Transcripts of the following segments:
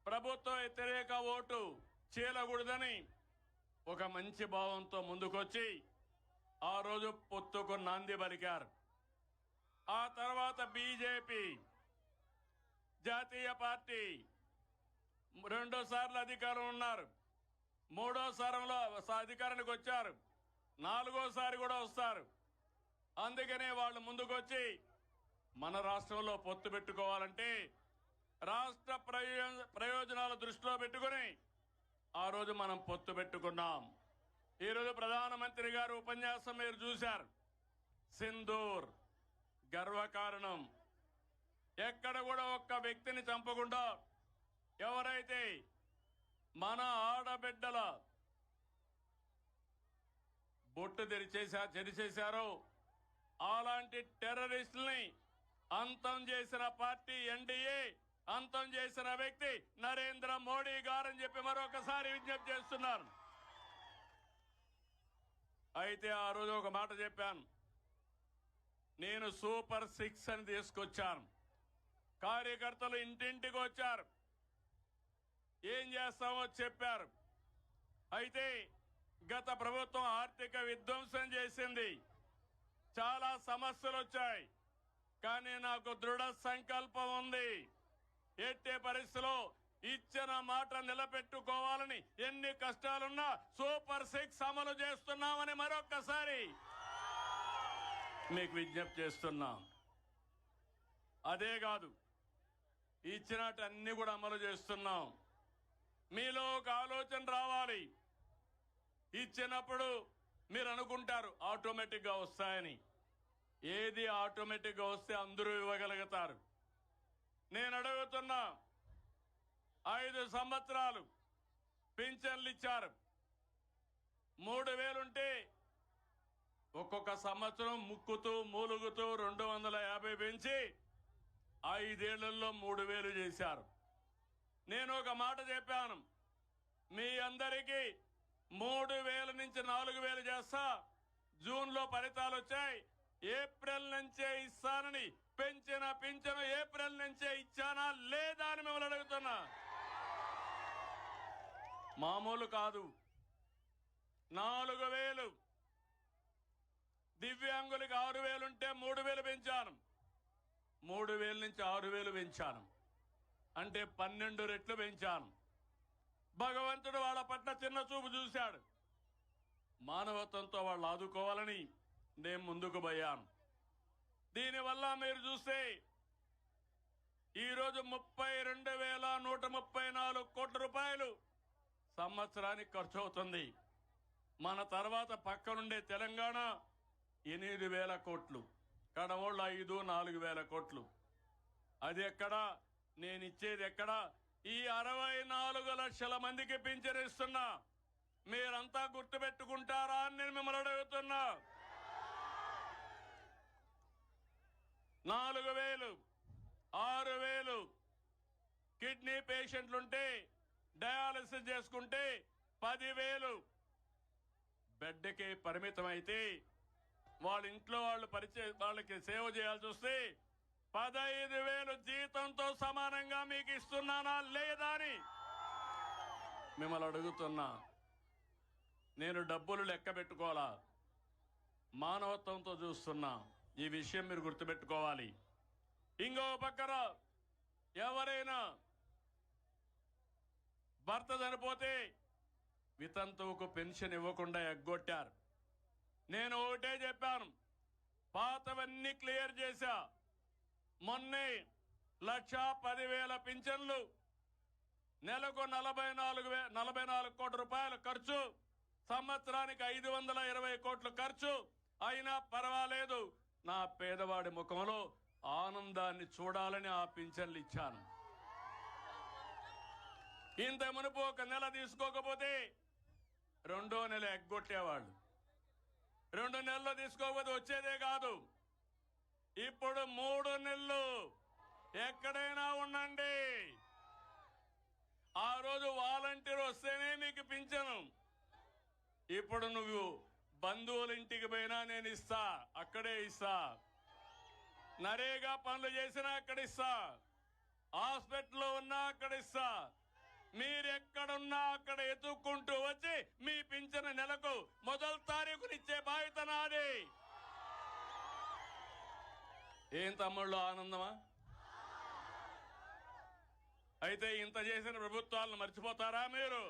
ప్రభుత్వ వ్యతిరేక ఓటు చీలకూడదని ఒక మంచి భావంతో ముందుకొచ్చి ఆ రోజు పొత్తుకు నాంది పలికారు. ఆ తర్వాత బీజేపీ జాతీయ పార్టీ రెండోసార్లు అధికారం ఉన్నారు, మూడోసారంలో అధికారానికి వచ్చారు, నాలుగోసారి కూడా వస్తారు. అందుకనే వాళ్ళు ముందుకొచ్చి మన రాష్ట్రంలో పొత్తు పెట్టుకోవాలంటే రాష్ట్ర ప్రయోజనాల దృష్టిలో పెట్టుకుని ఆ రోజు మనం పొత్తు పెట్టుకున్నాం. ఈరోజు ప్రధానమంత్రి గారు ఉపన్యాసం మీరు చూశారు. సింధూర్ గర్వకారణం. ఎక్కడ కూడా ఒక్క వ్యక్తిని చంపకుండా ఎవరైతే మన ఆడబిడ్డల బొట్టు తెరిచేశారో అలాంటి టెర్రరిస్టుల్ని అంతం చేసిన పార్టీ ఎన్డీఏ, అంతం చేసిన వ్యక్తి నరేంద్ర మోడీ గారని చెప్పి మరొకసారి విజ్ఞప్తి చేస్తున్నారు. అయితే ఆ రోజు ఒక మాట చెప్పాను, నేను సూపర్ 6 అని తీసుకొచ్చాను. కార్యకర్తలు ఇంటింటికి వచ్చారు, ఏం చేస్తామో చెప్పారు. అయితే గత ప్రభుత్వం ఆర్థిక విధ్వంసం చేసింది, చాలా సమస్యలు వచ్చాయి. కానీ నాకు దృఢ సంకల్పం ఉంది, ఎట్టే పరిస్థితిలో ఇచ్చిన మాట నిలబెట్టుకోవాలని ఎన్ని కష్టాలున్నా సూపర్ 6 అమలు చేస్తున్నామని మరొక్కసారి మీకు విజ్ఞప్తి చేస్తున్నాం. అదే కాదు, ఇచ్చినట్టు అన్ని కూడా అమలు చేస్తున్నాం. మీలో ఒక ఆలోచన రావాలి. ఇచ్చినప్పుడు మీరు అనుకుంటారు ఆటోమేటిక్ గా వస్తాయని. ఏది ఆటోమేటిక్ గా వస్తే అందరూ ఇవ్వగలుగుతారు. నేను అడుగుతున్నా, 5 సంవత్సరాలు పింఛన్లు ఇచ్చారు. 3,000 ఉంటే ఒక్కొక్క సంవత్సరం ముక్కుతూ మూలుగుతూ 250 పెంచి 5 ఏళ్లలో 3,000 చేశారు. నేను ఒక మాట చెప్పాను, మీ అందరికీ 3,000 నుంచి 4,000 చేస్తా. జూన్ లో ఫలితాలు వచ్చాయి, ఏప్రిల్ నుంచే ఇస్తానని పెంచిన పింఛను ఏప్రిల్ నుంచే ఇచ్చానా లేదా అని మిమ్మల్ని అడుగుతున్నా. మామూలు కాదు. 4,000 దివ్యాంగులకి 6,000 ఉంటే 3,000 పెంచాను. 3,000 నుంచి 6,000 పెంచాను, అంటే 12 రెట్లు పెంచాను. భగవంతుడు వాళ్ళ పట్ల చిన్న చూపు చూశాడు. మానవత్వంతో వాళ్ళు ఆదుకోవాలని నేను ముందుకు పోయాను. దీనివల్ల మీరు చూస్తే ఈరోజు 32,134 కోట్ల రూపాయలు సంవత్సరానికి ఖర్చు అవుతుంది. మన తర్వాత పక్కనుండే తెలంగాణ 8,000 కోట్లు, కడమోళ్ళు 4,000 కోట్లు. అది ఎక్కడా, నేను ఇచ్చేది ఎక్కడా? ఈ 64 లక్షల మందికి పింఛను ఇస్తున్నా. మీరంతా గుర్తుపెట్టుకుంటారా అని నేను మిమ్మల్ని అడుగుతున్నా. 4,000, 6,000 కిడ్నీ పేషెంట్లుంటే డయాలసిస్ చేసుకుంటే 10,000 బెడ్కి పరిమితం అయితే వాళ్ళ ఇంట్లో వాళ్ళకి సేవ చేయాల్సి వస్తే 15,000 జీతంతో సమానంగా మీకు ఇస్తున్నానా లేదా అని మిమ్మల్ని అడుగుతున్నా. నేను డబ్బులు లెక్క పెట్టుకోవాలా, మానవత్వంతో చూస్తున్నా. ఈ విషయం మీరు గుర్తుపెట్టుకోవాలి. ఇంకో పక్కన ఎవరైనా భర్త చనిపోతే వితంతువుకు పెన్షన్ ఇవ్వకుండా ఎగ్గొట్టారు. నేను ఒకటే చెప్పాను, పాతవన్నీ క్లియర్ చేశా. మొన్నే 1,10,000 పింఛన్లు, నెలకు 44 కోట్ల రూపాయలు ఖర్చు, సంవత్సరానికి 520 కోట్లు ఖర్చు. అయినా పర్వాలేదు, నా పేదవాడి ముఖంలో ఆనందాన్ని చూడాలని ఆ పింఛన్లు ఇచ్చాను. ఇంత మునుపు ఒక నెల తీసుకోకపోతే 2వ నెల ఎగ్గొట్టేవాళ్ళు. 2 నెలలు తీసుకోకపోతే వచ్చేదే కాదు. ఇప్పుడు 3 నెలలు ఎక్కడైనా ఉండండి. ఆ రోజు వాలంటీర్ వస్తేనే మీకు పింఛను. ఇప్పుడు నువ్వు బంధువుల ఇంటికి పోయినా నేను ఇస్తా, అక్కడే ఇస్తా. నరేగా పనులు చేసినా అక్కడ ఇస్తా. హాస్పిటల్లో ఉన్నా అక్కడ ఇస్తా. మీరెక్కడున్నా అక్కడ ఎత్తుక్కుంటూ వచ్చి మీ పింఛను నెలకు మొదటి తారీఖునిచ్చే బాధ్యత నాది. ఏం తమ్ముళ్ళు ఆనందమా? అయితే ఇంత చేసిన ప్రభుత్వాలను మర్చిపోతారా మీరు?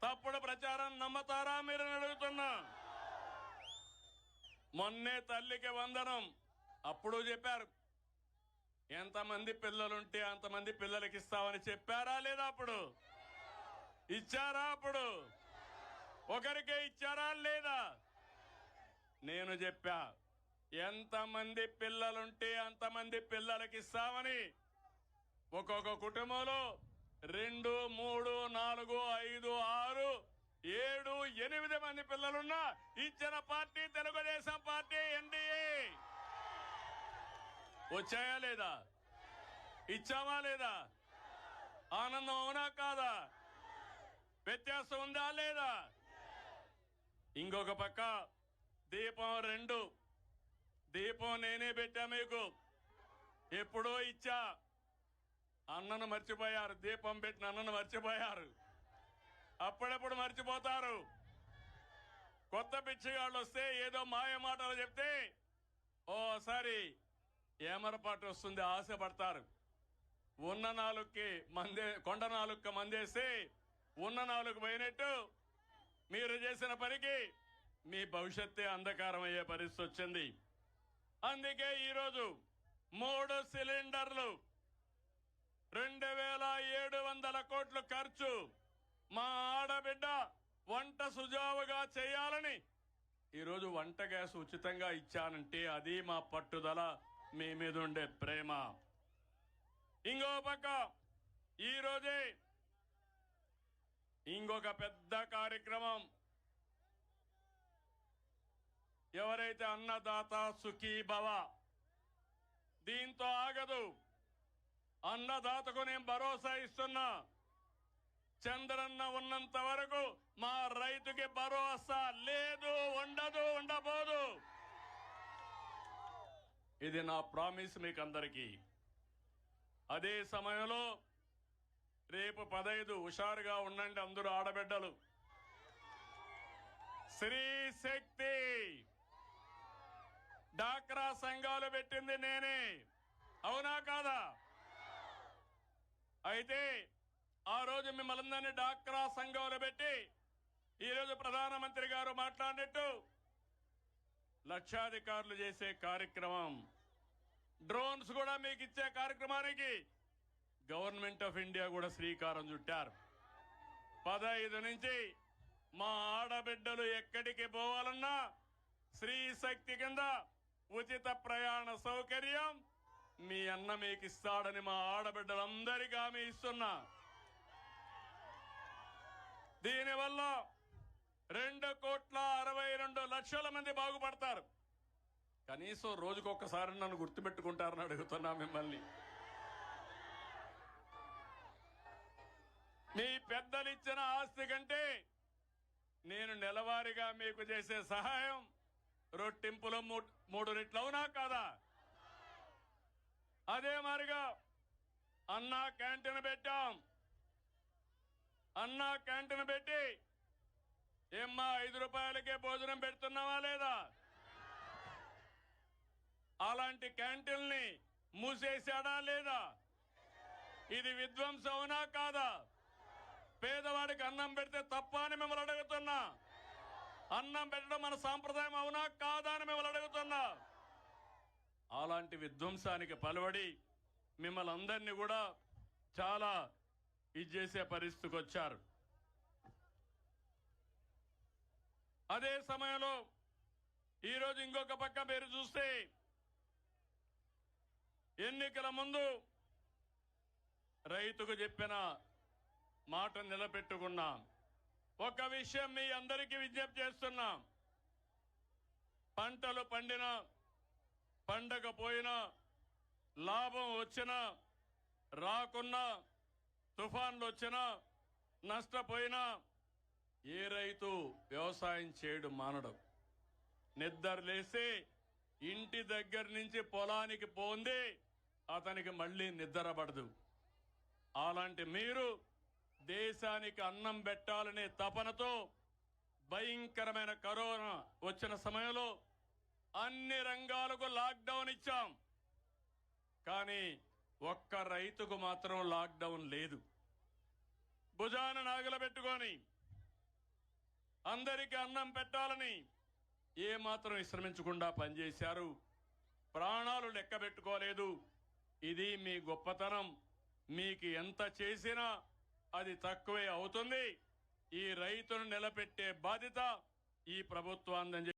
తప్పుడు ప్రచారం నమ్మతారా మీరు అడుగుతున్నా. మొన్నే తల్లికి వందనం అప్పుడు చెప్పారు, ఎంతమంది పిల్లలుంటే అంతమంది పిల్లలకి ఇస్తామని చెప్పారా లేదా? అప్పుడు ఇచ్చారా? అప్పుడు ఒకరికే ఇచ్చారా లేదా? నేను చెప్పా, ఎంతమంది పిల్లలుంటే అంతమంది పిల్లలకి ఇస్తామని. ఒక్కొక్క కుటుంబంలో 2, 3, 4, 5, 6, 7, 8 మంది పిల్లలున్నా ఇచ్చిన పార్టీ తెలుగుదేశం పార్టీ, ఎన్డీఏ. వచ్చాయా లేదా? ఇచ్చామా లేదా? ఆనందం అవునా కాదా? వ్యత్యాసం ఉందా లేదా? ఇంకొక పక్క దీపం 2, దీపం నేనే పెట్టా మీకు. ఎప్పుడో ఇచ్చా, అన్నను మర్చిపోయారు. దీపం పెట్టిన అన్నను మర్చిపోయారు. అప్పుడప్పుడు మర్చిపోతారు. కొత్త పిచ్చిగాళ్ళు వస్తే ఏదో మాయ మాటలు చెప్తే ఓసారి ఏమరపాటు వస్తుంది, ఆశపడతారు. ఉన్న నాలుగుకి మందే, కొండ నాలుగుకి మందేస్తే ఉన్న నాలుగు పోయినట్టు మీరు చేసిన పనికి మీ భవిష్యత్తే అంధకారం అయ్యే పరిస్థితి వచ్చింది. అందుకే ఈరోజు 3 సిలిండర్లు 2700 కోట్లు ఖర్చు. మా ఆడబిడ్డ వంట సుజావుగా చేయాలని ఈరోజు వంట గ్యాస్ ఉచితంగా ఇచ్చానంటే అది మా పట్టుదల, మీ మీద ఉండే ప్రేమ. ఇంకో పక్క ఈరోజే ఇంకొక పెద్ద కార్యక్రమం. ఎవరైతే అన్నదాత సుఖీ భవ, దీంతో ఆగదు. అన్నదాతకు నేను భరోసా ఇస్తున్నా, చంద్రన్న ఉన్నంత వరకు మా రైతుకి భరోసా లేదు, ఉండదు, ఉండబోదు. ఇది నా ప్రామిస్ మీకు అందరికీ. అదే సమయంలో రేపు 15 హుషారుగా ఉండండి అందరూ ఆడబిడ్డలు. స్త్రీ శక్తి డాక్రా సంఘాలు పెట్టింది నేనే, అవునా కాదా? అయితే ఆ రోజు మిమ్మల్ని డాక్రా సంఘాలు పెట్టి ఈరోజు ప్రధానమంత్రి గారు మాట్లాడినట్టు లక్షాధికారులు చేసే కార్యక్రమం, డ్రోన్స్ కూడా మీకు ఇచ్చే కార్యక్రమానికి గవర్నమెంట్ ఆఫ్ ఇండియా కూడా శ్రీకారం చుట్టారు. 15 నుంచి మా ఆడబిడ్డలు ఎక్కడికి పోవాలన్నా స్త్రీ శక్తి కింద ఉచిత ప్రయాణ సౌకర్యం మీ అన్న మీకు ఇస్తాడని మా ఆడబిడ్డలందరికీ హామీ ఇస్తున్నా. దీనివల్ల 2,62,00,000 మంది బాగుపడతారు. కనీసం రోజుకొకసారి నన్ను గుర్తుపెట్టుకుంటారని అడుగుతున్నా మిమ్మల్ని. మీ పెద్దలిచ్చిన ఆస్తి కంటే నేను నెలవారీగా మీకు చేసే సహాయం రొట్టింపులో 3 రెట్లు, అవునా కాదా? అదే మారిగా అన్నా క్యాంటీన్ పెట్టాం. అన్నా క్యాంటీన్ పెట్టి ఏమ్మా 5 రూపాయలకే భోజనం పెడుతున్నావా లేదా? అలాంటి క్యాంటీన్ని మూసేశాడా లేదా? ఇది విధ్వంసం అవునా కాదా? పేదవాడికి అన్నం పెడితే తప్ప అని మిమ్మల్ని అడుగుతున్నా. అన్నం పెట్టడం మన సాంప్రదాయం అవునా కాదా అని మిమ్మల్ని అడుగుతున్నా. అలాంటి విధ్వంసానికి పలువడి మిమ్మల్ని అందరినీ కూడా చాలా ఇది చేసే పరిస్థితికి వచ్చారు. అదే సమయంలో ఈరోజు ఇంకొక పక్క మీరు చూస్తే ఎన్నికల ముందు రైతుకు చెప్పిన మాట నిలబెట్టుకున్నాం. ఒక విషయం మీ అందరికీ విజ్ఞప్తి చేస్తున్నాం. పంటలు పండినా పండకపోయినా, లాభం వచ్చినా రాకున్నా, తుఫాన్లు వచ్చినా నష్టపోయినా ఏ రైతు వ్యవసాయం చేయడం మానడం. నిద్ర లేసి ఇంటి దగ్గర నుంచి పొలానికి పోంది అతనికి మళ్ళీ నిద్ర పడదు. అలాంటి మీరు దేశానికి అన్నం పెట్టాలనే తపనతో భయంకరమైన కరోనా వచ్చిన సమయంలో అన్ని రంగాలకు లాక్డౌన్ ఇచ్చాం. కానీ ఒక్క రైతుకు మాత్రం లాక్డౌన్ లేదు. భుజాన నాగల పెట్టుకొని అందరికీ అన్నం పెట్టాలని ఏమాత్రం విశ్రమించకుండా పనిచేశారు. ప్రాణాలు లెక్క పెట్టుకోలేదు. ఇది మీ గొప్పతనం. మీకు ఎంత చేసినా అది తక్కువే అవుతుంది. ఈ రైతును నిలబెట్టే బాధ్యత ఈ ప్రభుత్వాన్ని